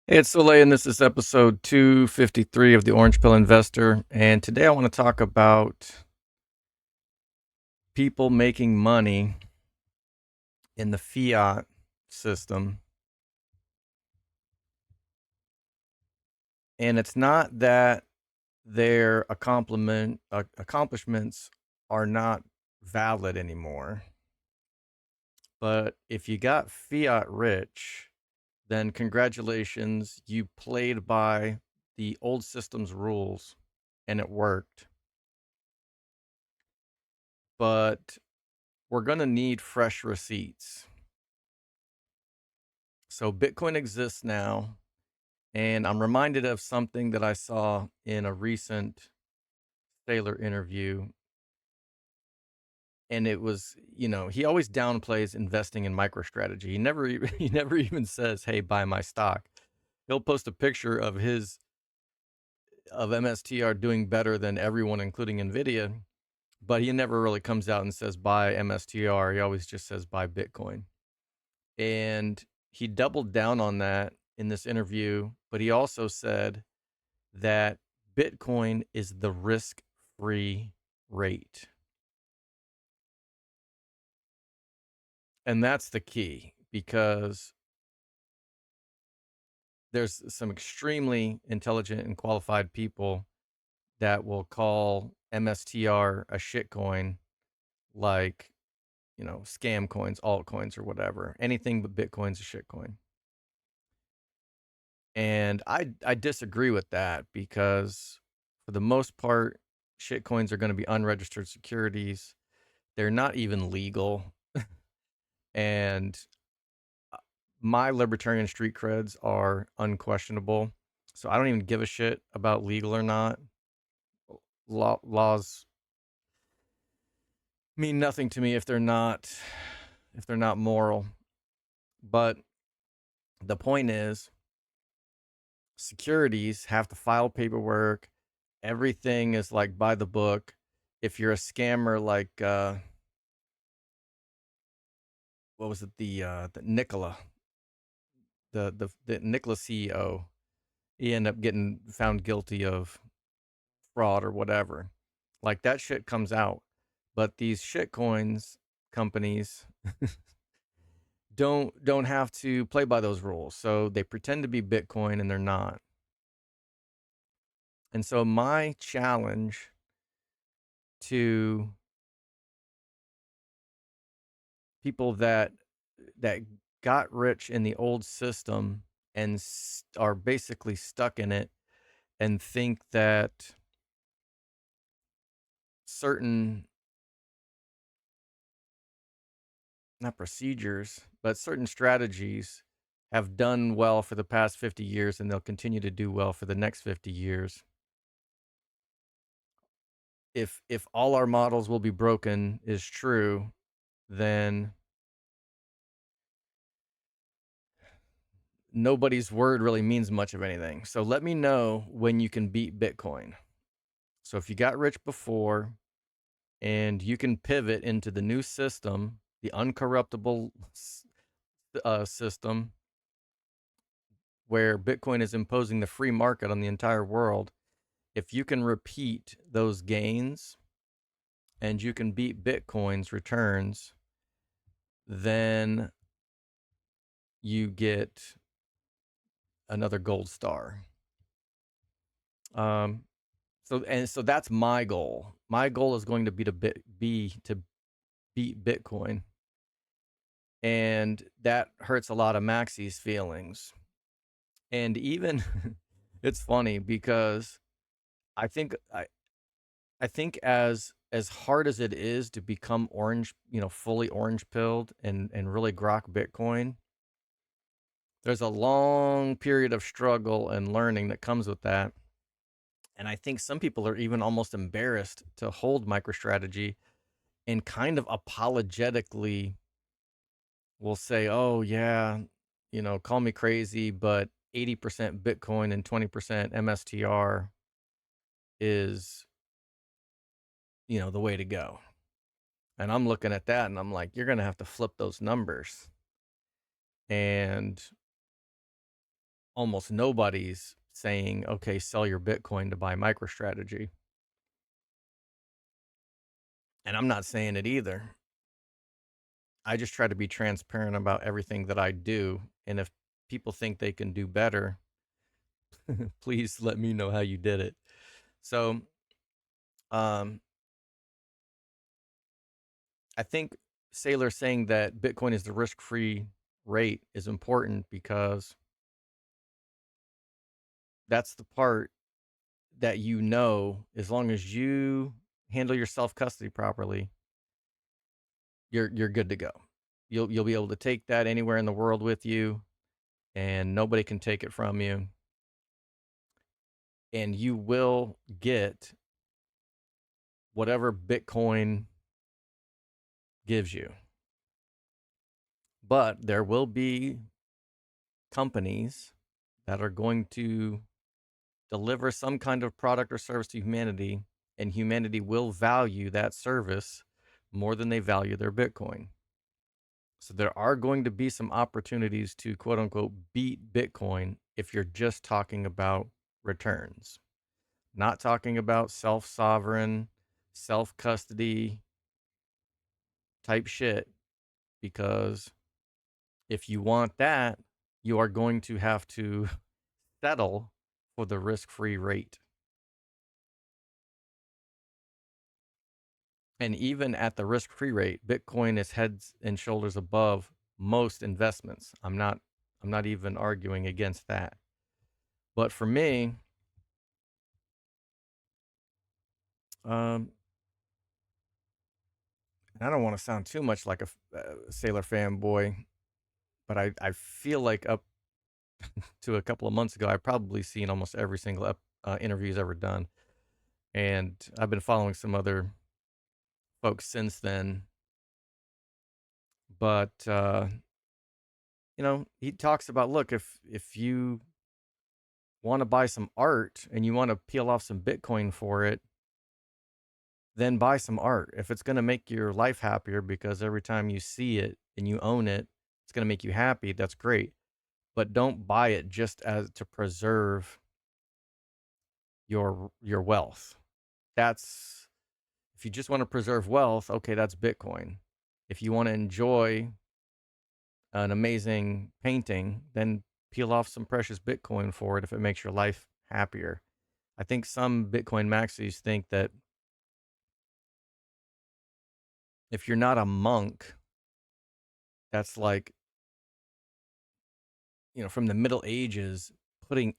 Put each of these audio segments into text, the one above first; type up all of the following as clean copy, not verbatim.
Hey, it's Soleil, and this is episode 253 of the Orange Pill Investor. And today I want to talk about people making money in the fiat system. And it's not that their accomplishments are not valid anymore. But if you got fiat rich, then congratulations, you played by the old system's rules and it worked. But we're going to need fresh receipts. So Bitcoin exists now, and I'm reminded of something that I saw in a recent Saylor interview. And it was, he always downplays investing in MicroStrategy. He never he never even says, "Hey, buy my stock." He'll post a picture of MSTR doing better than everyone, including Nvidia, but he never really comes out and says buy MSTR. He always just says buy Bitcoin. And he doubled down on that in this interview, but he also said that Bitcoin is the risk-free rate. And that's the key, because there's some extremely intelligent and qualified people that will call MSTR a shitcoin, like, scam coins, altcoins, or whatever. Anything but Bitcoin's a shitcoin. And I disagree with that, because for the most part, shitcoins are going to be unregistered securities. They're not even legal. And my libertarian street creds are unquestionable. So I don't even give a shit about legal or not. Laws mean nothing to me if they're not moral. But the point is, securities have to file paperwork. Everything is like by the book. If you're a scammer, like what was it, the Nikola, the Nikola CEO, he ended up getting found guilty of fraud or whatever. Like, that shit comes out. But these shit coins companies don't have to play by those rules. So they pretend to be Bitcoin and they're not. And so my challenge to people that got rich in the old system and are basically stuck in it, and think that certain, not procedures, but certain strategies have done well for the past 50 years and they'll continue to do well for the next 50 years. If all our models will be broken is true, then nobody's word really means much of anything. So let me know when you can beat Bitcoin. So if you got rich before and you can pivot into the new system, the uncorruptible system, where Bitcoin is imposing the free market on the entire world, if you can repeat those gains and you can beat Bitcoin's returns, then you get another gold star. So that's my goal. My goal is going to be to beat Bitcoin, and that hurts a lot of Maxie's feelings. And even it's funny because I think I think as hard as it is to become orange, fully orange pilled and really grok Bitcoin, there's a long period of struggle and learning that comes with that. And I think some people are even almost embarrassed to hold MicroStrategy, and kind of apologetically will say, "Oh yeah, call me crazy, but 80% Bitcoin and 20% MSTR is, the way to go." And I'm looking at that and I'm like, you're going to have to flip those numbers. And almost nobody's saying, okay, sell your Bitcoin to buy MicroStrategy. And I'm not saying it either. I just try to be transparent about everything that I do. And if people think they can do better, please let me know how you did it. So, um, I think Saylor saying that Bitcoin is the risk-free rate is important because that's the part that as long as you handle your self-custody properly, you're good to go. You'll be able to take that anywhere in the world with you, and nobody can take it from you. And you will get whatever Bitcoin gives you. But there will be companies that are going to deliver some kind of product or service to humanity, and humanity will value that service more than they value their Bitcoin. So there are going to be some opportunities to quote unquote beat Bitcoin if you're just talking about returns, not talking about self sovereign, self custody type shit. Because if you want that, you are going to have to settle for the risk free rate. And even at the risk free rate, Bitcoin is heads and shoulders above most investments. I'm not even arguing against that. But for me, um, and I don't want to sound too much like a Sailor fanboy, but I feel like up to a couple of months ago, I've probably seen almost every single interview he's ever done. And I've been following some other folks since then. But, he talks about, look, if you want to buy some art and you want to peel off some Bitcoin for it, then buy some art. If it's going to make your life happier because every time you see it and you own it, it's going to make you happy, that's great. But don't buy it just as to preserve your wealth. That's if you just want to preserve wealth, okay, that's Bitcoin. If you want to enjoy an amazing painting, then peel off some precious Bitcoin for it if it makes your life happier. I think some Bitcoin maxis think that if you're not a monk, that's like, from the Middle Ages, putting,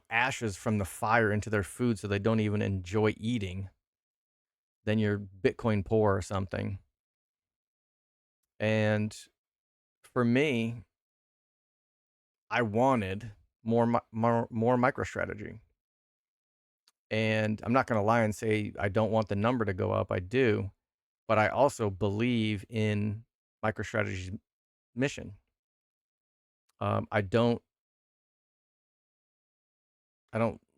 ashes from the fire into their food so they don't even enjoy eating, then you're Bitcoin poor or something. And for me, I wanted more MicroStrategy. And I'm not going to lie and say I don't want the number to go up. I do, but I also believe in MicroStrategy's mission. I don't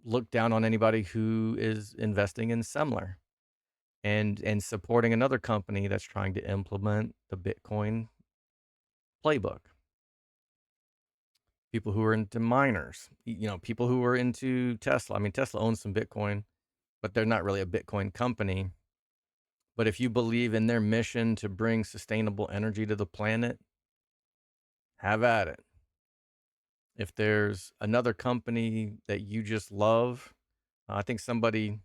look down on anybody who is investing in Semler and supporting another company that's trying to implement the Bitcoin playbook. People who are into miners, people who are into Tesla. I mean, Tesla owns some Bitcoin, but they're not really a Bitcoin company. But if you believe in their mission to bring sustainable energy to the planet, have at it. If there's another company that you just love, I think somebody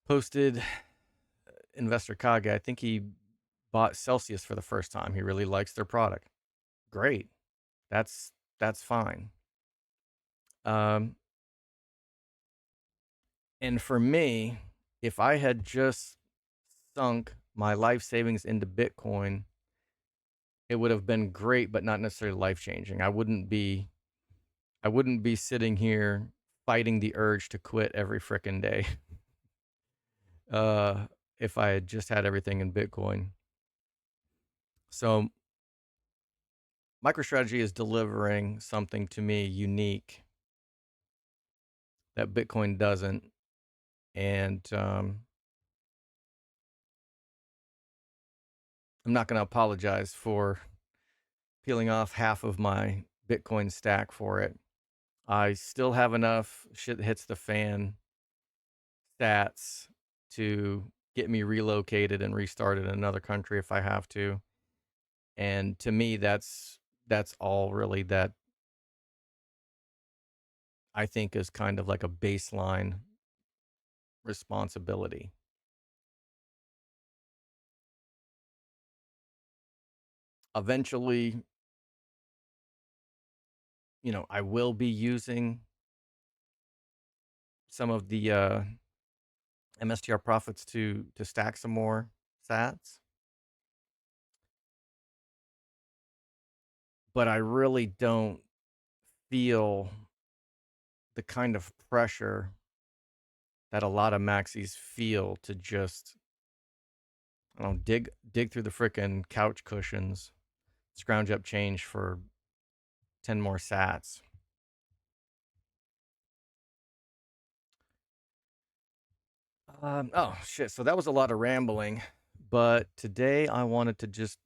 posted, Investor Kage, I think he bought Celsius for the first time. He really likes their product. Great. That's fine. Um, and for me, if I had just sunk my life savings into Bitcoin, it would have been great, but not necessarily life changing. I wouldn't be sitting here fighting the urge to quit every frickin' day. uh, if I had just had everything in Bitcoin. So MicroStrategy is delivering something to me unique that Bitcoin doesn't. And I'm not going to apologize for peeling off half of my Bitcoin stack for it. I still have enough shit hits the fan stats to get me relocated and restarted in another country if I have to. And to me, that's all really that I think is kind of like a baseline responsibility. Eventually, I will be using some of the MSTR profits to stack some more sats, but I really don't feel the kind of pressure that a lot of maxis feel to just, I don't know, dig through the frickin' couch cushions, scrounge up change for 10 more sats. Oh shit, so that was a lot of rambling, but today I wanted to just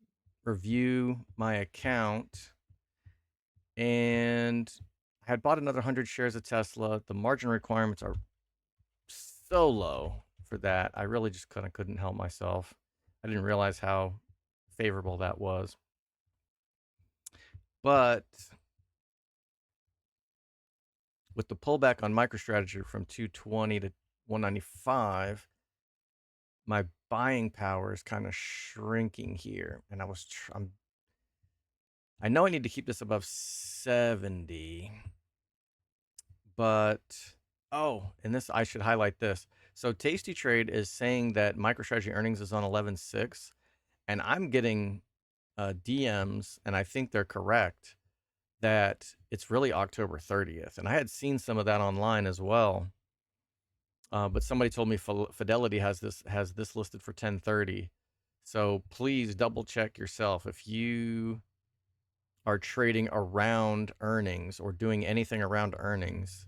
review my account, and I had bought another 100 shares of Tesla. The margin requirements are so low for that. I really just kind of couldn't help myself. I didn't realize how favorable that was. But with the pullback on MicroStrategy from 220 to 195, my buying power is kind of shrinking here, and I know I need to keep this above 70, but and this, I should highlight this. So Tasty Trade is saying that MicroStrategy earnings is on 11.6, and I'm getting DMs, and I think they're correct, that it's really October 30th. And I had seen some of that online as well. But somebody told me Fidelity has this listed for 10:30. So please double check yourself if you are trading around earnings or doing anything around earnings,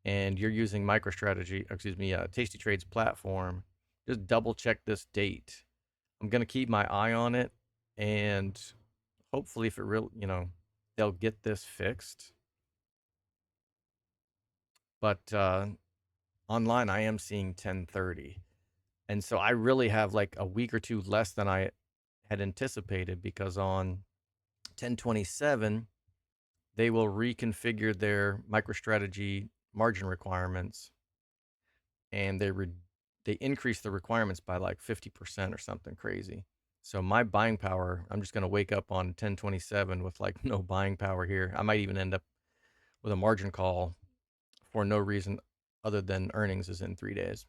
and you're using Tasty Trade's platform. Just double check this date. I'm gonna keep my eye on it, and hopefully, if it real, they'll get this fixed. But online, I am seeing 10:30. And so I really have like a week or two less than I had anticipated, because on 10/27 they will reconfigure their MicroStrategy margin requirements, and they increase the requirements by like 50% or something crazy. So my buying power, I'm just going to wake up on 10/27 with like no buying power here. I might even end up with a margin call for no reason other than earnings is in 3 days.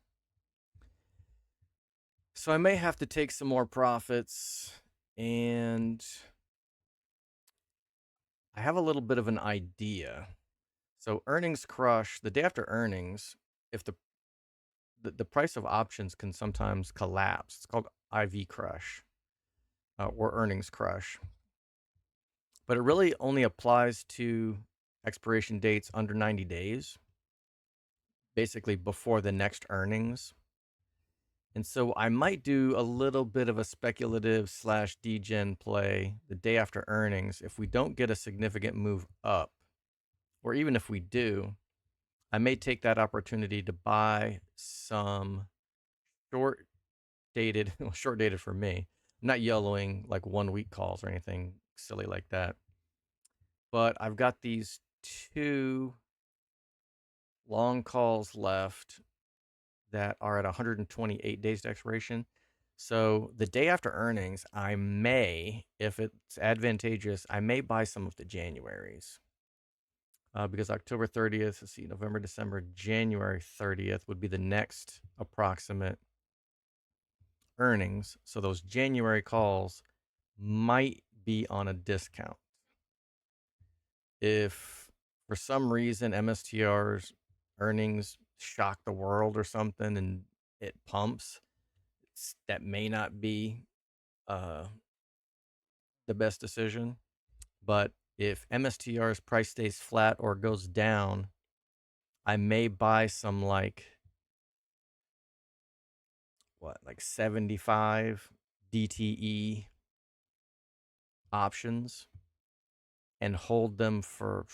So I may have to take some more profits, and I have a little bit of an idea. So earnings crush, the day after earnings, if the price of options can sometimes collapse. It's called IV crush, or earnings crush. But it really only applies to expiration dates under 90 days, basically before the next earnings. And so I might do a little bit of a speculative / degen play the day after earnings. If we don't get a significant move up, or even if we do, I may take that opportunity to buy some short dated, well, short dated for me. I'm not yellowing like 1 week calls or anything silly like that. But I've got these 2 long calls left that are at 128 days to expiration. So the day after earnings, I may, if it's advantageous, I may buy some of the Januaries. Because October 30th, let's see, November, December, January 30th would be the next approximate earnings. So those January calls might be on a discount. If for some reason MSTR's earnings shock the world or something and it pumps, that may not be uh, the best decision. But if MSTR's price stays flat or goes down, I may buy some like 75 DTE options and hold them for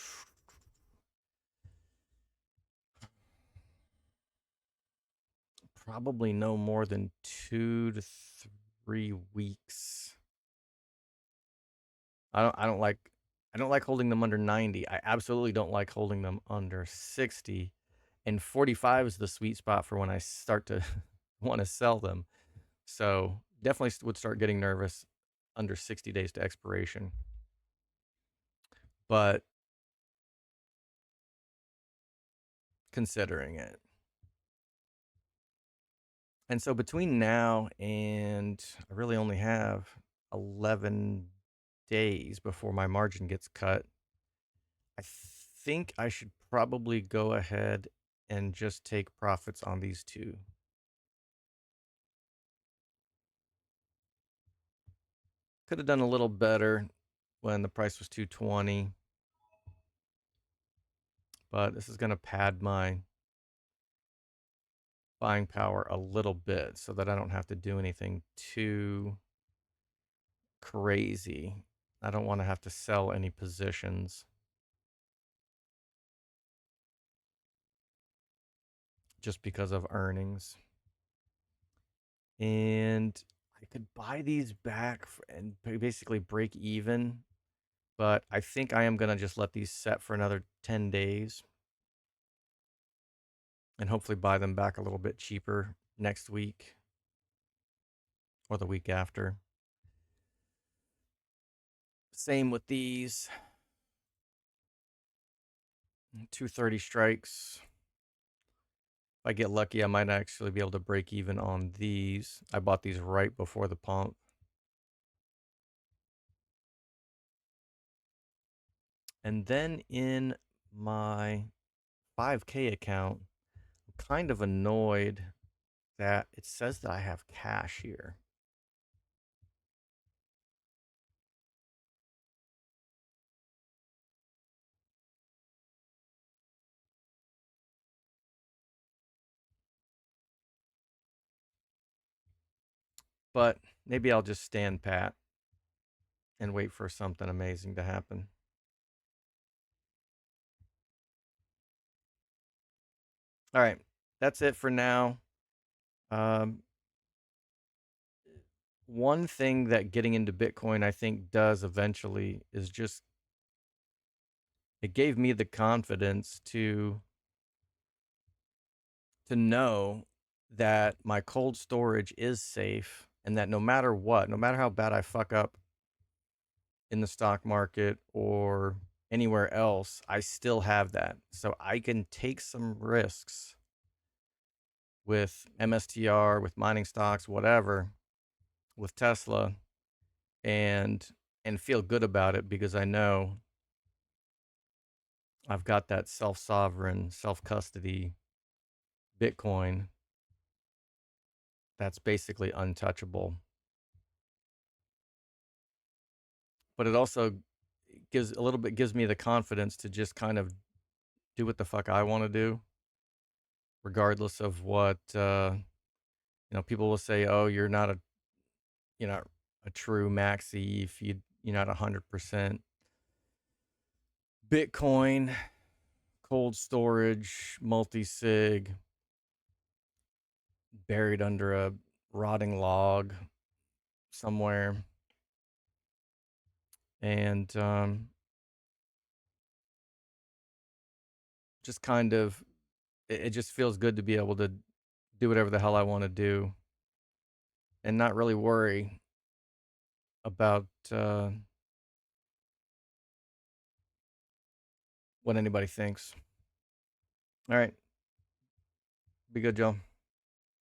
probably no more than 2 to 3 weeks. I don't like holding them under 90. I absolutely don't like holding them under 60. And 45 is the sweet spot for when I start to want to sell them. So definitely would start getting nervous under 60 days to expiration. But considering it. And so between now and I really only have 11 days before my margin gets cut. I think I should probably go ahead and just take profits on these two. Could have done a little better when the price was 220, but this is going to pad my buying power a little bit so that I don't have to do anything too crazy. I don't want to have to sell any positions just because of earnings. And I could buy these back and basically break even, but I think I am going to just let these set for another 10 days and hopefully buy them back a little bit cheaper next week or the week after. Same with these 230 strikes. If I get lucky, I might actually be able to break even on these. I bought these right before the pump. And then in my 5K account, I'm kind of annoyed that it says that I have cash here. But maybe I'll just stand pat and wait for something amazing to happen. All right, that's it for now. Um, one thing that getting into Bitcoin I think does eventually is just it gave me the confidence to know that my cold storage is safe and that no matter what, no matter how bad I fuck up in the stock market or anywhere else, I still have that. So I can take some risks with MSTR, with mining stocks, whatever, with Tesla and feel good about it because I know I've got that self-sovereign, self-custody Bitcoin that's basically untouchable. But it also gives me the confidence to just kind of do what the fuck I want to do, regardless of what people will say. Oh, you're not a true maxi if you're not 100% Bitcoin, cold storage, multi-sig, buried under a rotting log somewhere. And just kind of, it just feels good to be able to do whatever the hell I want to do and not really worry about what anybody thinks. All right. Be good, Joe.